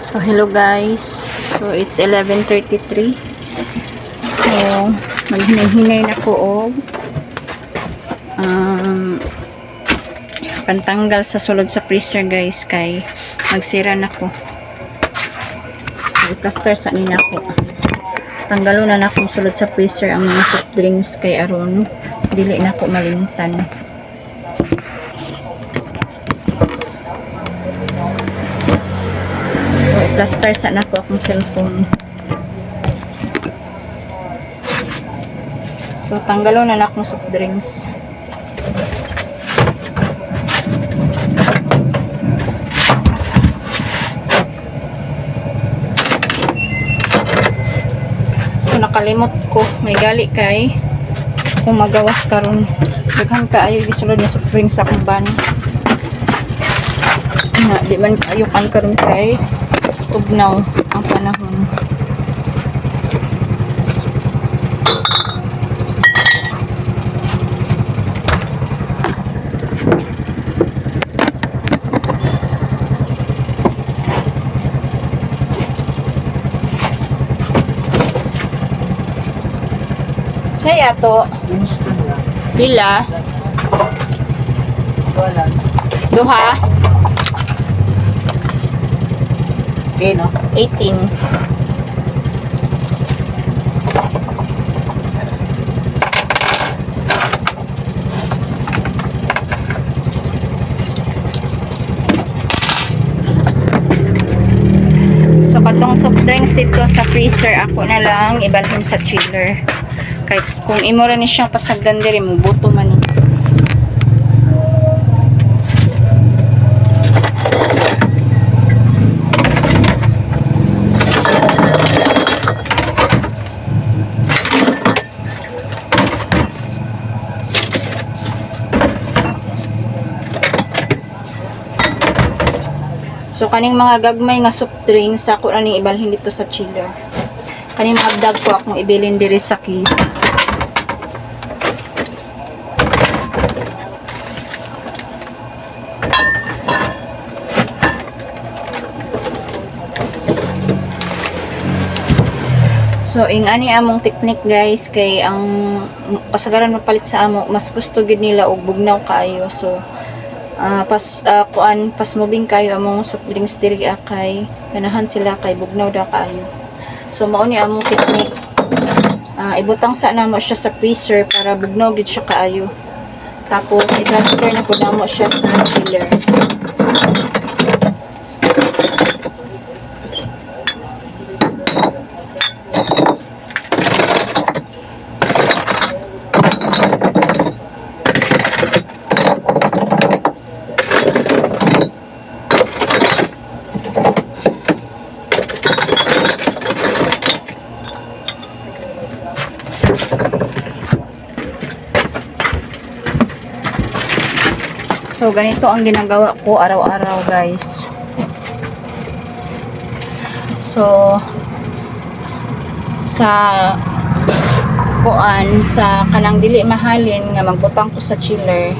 So, hello guys. So, it's 11:33. So, maghinay-hinay na ko og pantanggal sa sulod sa freezer guys kay magsira na ko. So, plaster sa nina ko. Tanggalo na akong sulod sa freezer ang mga soft drinks kay aron dili na ko malimtan. So, plaster sa na ko akong cellphone. So, tanggalo na akong soft drinks. So, nakalimot ko. May gali kay kung magawas karon daghan kaayo gisulod na soft drinks sa akong ban. Na, di man kaayo kan karon kay tugnaw ang panahon. Saya to. Pila? Duha? 18. So, katong soft drinks dito sa freezer, ako na lang ibalhin sa chiller. Kahit kung imo rin siyang pasagdan diri mo, buto man ito. So, kaning mga gagmay nga soft drinks, ako na ning ibalhin dito sa chiller. Kaning mga dag ko akong ibilin diri sa case. So, ani among technique guys, kay ang kasagaran mapalit sa amo, mas gusto gid nila og bugnaw kaayo. So, pas moving kayo among soft drinks diri kay ganahan sila kay bugnaw da kaayo. So, mao ni among technique. Ibutang sa namo siya sa freezer para bugnaw gid siya kaayo. Tapos, i-transfer na po namo siya sa chiller. So, ganito ang ginagawa ko araw-araw, guys. So, sa kanang dili mahalin nga magbutang ko sa chiller,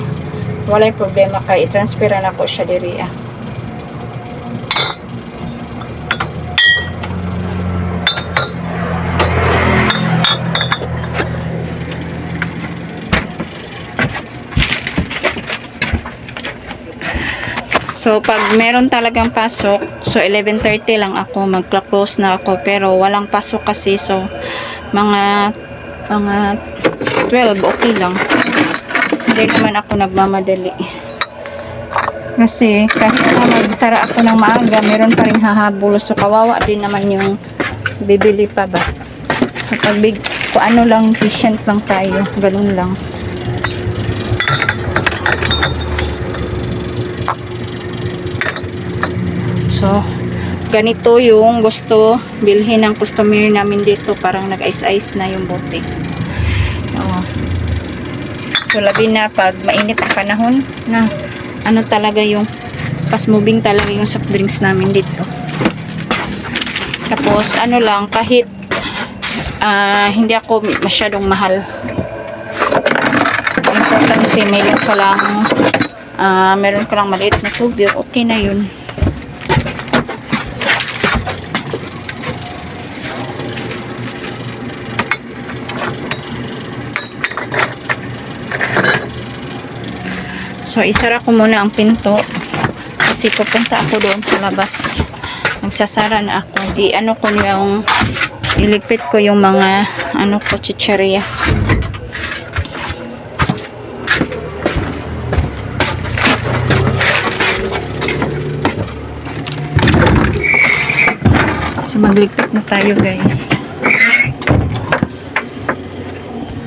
walay problema kay i-transferan ako siya diri. So, pag meron talagang pasok, so 11:30 lang ako, mag-close na ako, pero walang pasok kasi, so mga 12, okay lang. Hindi naman ako nagmamadali. Kasi, kahit magsara ako ng maaga, meron pa rin hahabol, so kawawa din naman yung bibili pa ba. So, kung ano lang, patient lang tayo, ganun lang. So, ganito yung gusto bilhin ng customer namin dito. Parang nag-ice-ice na yung bote. So, labi na pag mainit ang panahon na ano talaga yung fast moving talaga yung soft drinks namin dito. Tapos, ano lang, kahit hindi ako masyadong mahal. Importante, meron ka lang maliit na tubig, okay na yun. So, isara ko muna ang pinto. Kasi pupunta ako doon sa labas. Magsasara na ako. Ano ko yung iligpit ko yung mga ko chicheria. So, magligpit na tayo, guys.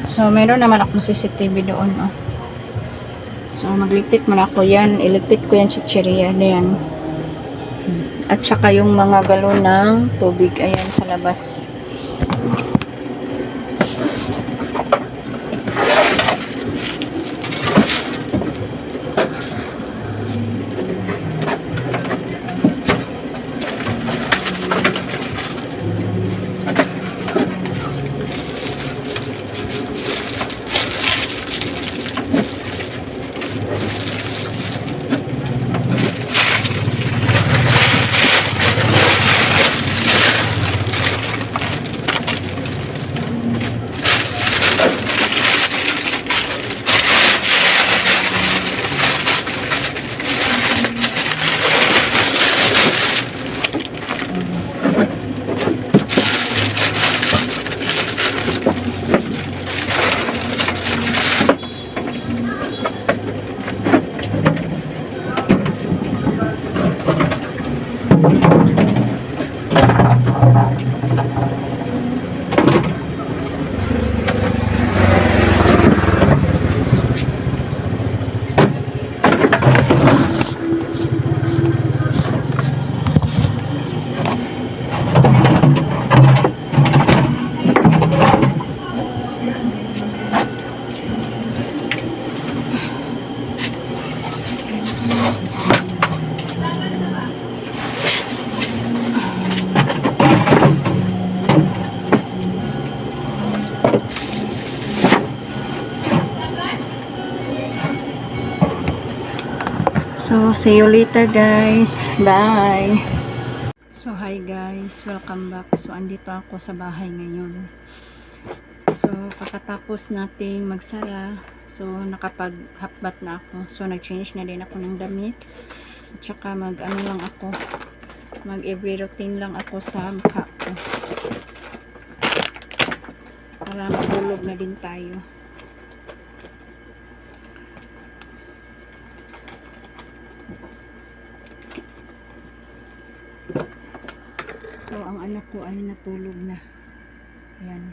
So, meron naman akong CCTV doon, oh. So, magligpit muna ako yan. Iligpit ko yan chicheria na yan. At saka yung mga galon ng tubig. Ayan, sa labas. So, see you later, guys. Bye. So, hi guys. Welcome back. So, andito ako sa bahay ngayon. So, pagkatapos nating magsara, so, nakapag-hapbat na ako. So, nag-change na din ako ng damit. At saka lang ako. Mag-every routine lang ako sa mukha ko. Para matulog na din tayo. So, ang anak ko ay natulog na. Ayan.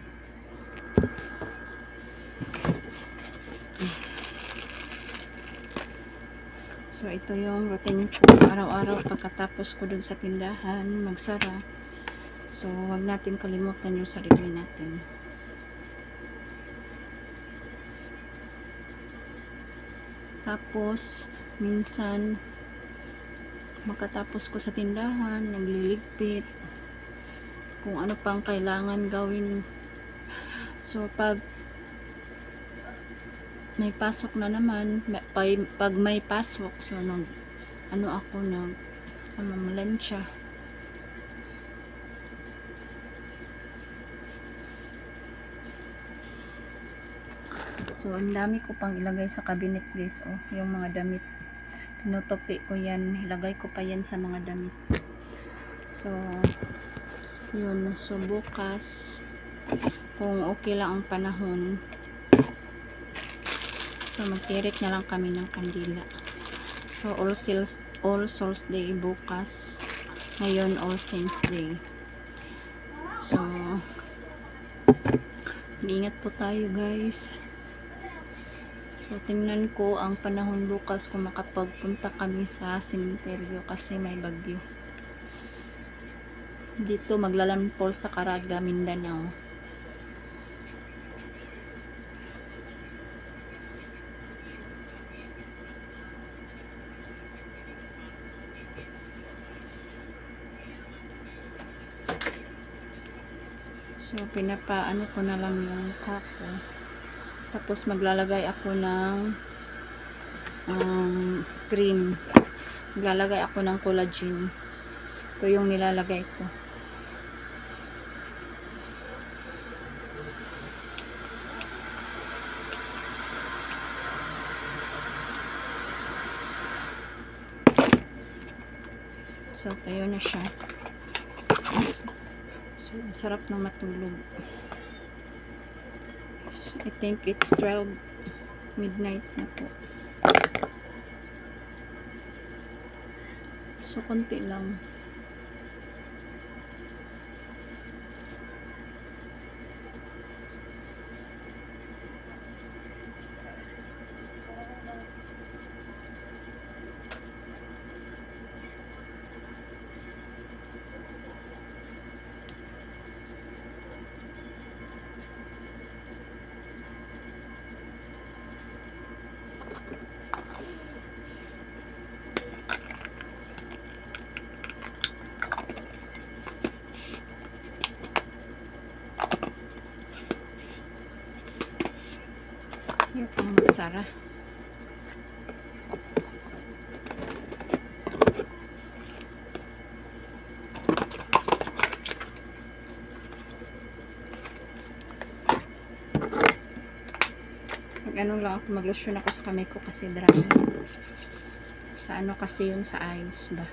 So, ito yung routine ko araw-araw pagkatapos ko dun sa tindahan, magsara. So, wag natin kalimutan yung sarili natin. Tapos, minsan, makatapos ko sa tindahan, nagliligpit, kung ano pang kailangan gawin. So, pag may pasok na naman, pag may pasok, so, mamalansya. So, ang dami ko pang ilagay sa cabinet, guys, oh, yung mga damit. Tinutupi ko yan, ilagay ko pa yan sa mga damit. So, yun. So, bukas, kung okay lang ang panahon, so, magtirik na lang kami ng kandila. So, All Souls Day bukas. Ngayon, All Saints Day. So, ingat po tayo, guys. So, tingnan ko ang panahon bukas kung makapagpunta kami sa sementeryo kasi may bagyo. Dito maglalandfall sa Caraga, Mindanao. So, pinapaano ko na lang yung kako. Tapos, maglalagay ako ng cream. Maglalagay ako ng collagen. Ito yung nilalagay ko. So, tayo na siya. So, sarap na matulog. I think it's 12 midnight na po. So, konti lang. Yung pang magsara. Ano lang ako, mag-lotion ako sa kamay ko kasi dry. Sa ano kasi yun, sa eyes ba?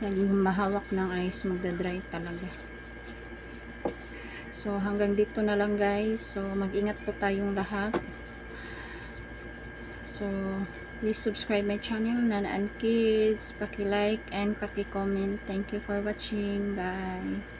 Naging mahawak ng eyes, magda-dry talaga. So, hanggang dito na lang guys. So, mag-ingat po tayong lahat. So, please subscribe my channel, Nana and Kids. Paki-like and paki-comment. Thank you for watching. Bye!